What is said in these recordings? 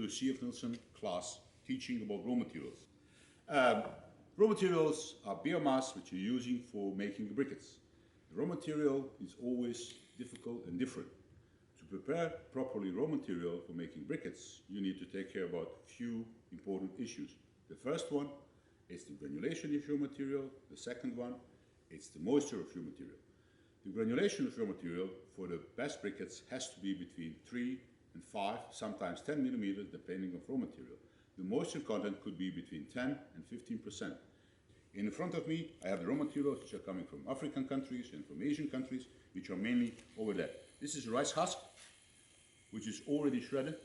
the C.F.Nielsen class teaching about raw materials. Raw materials are biomass which you're using for making the briquettes. The raw material is always difficult and different. To prepare properly raw material for making briquettes, you need to take care about a few important issues. The first one is the granulation of your material. The second one is the moisture of your material. The granulation of your material for the best briquettes has to be between 3 and 5, sometimes 10 millimeters, depending on raw material. The moisture content could be between 10 and 15%. In front of me, I have the raw materials which are coming from African countries and from Asian countries, which are mainly over there. This is rice husk, which is already shredded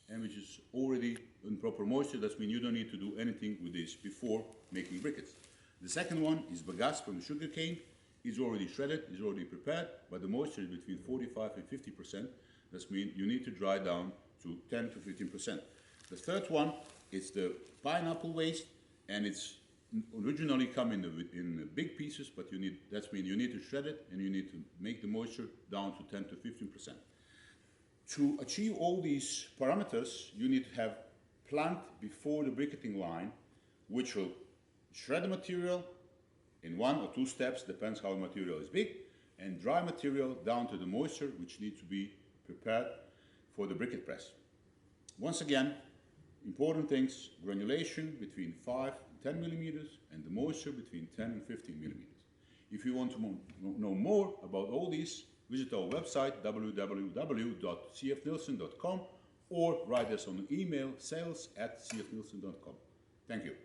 and which is already in proper moisture. That means you don't need to do anything with this before making briquettes. The second one is bagasse from sugar cane. It's already shredded, it's already prepared, but the moisture is between 45 and 50%. That means you need to dry down to 10 to 15%. The third one is the pineapple waste, and it's originally come in big pieces, but that means you need to shred it and you need to make the moisture down to 10 to 15%. To achieve all these parameters, you need to have plant before the briquetting line, which will shred the material in 1 or 2 steps, depends how the material is big, and dry material down to the moisture, which needs to be prepared for the briquette press. Once again, important things: granulation between 5 and 10 millimeters, and the moisture between 10 and 15 millimeters. If you want to know more about all these, visit our website www.cfnielsen.com or write us on email sales@cfnielsen.com. Thank you.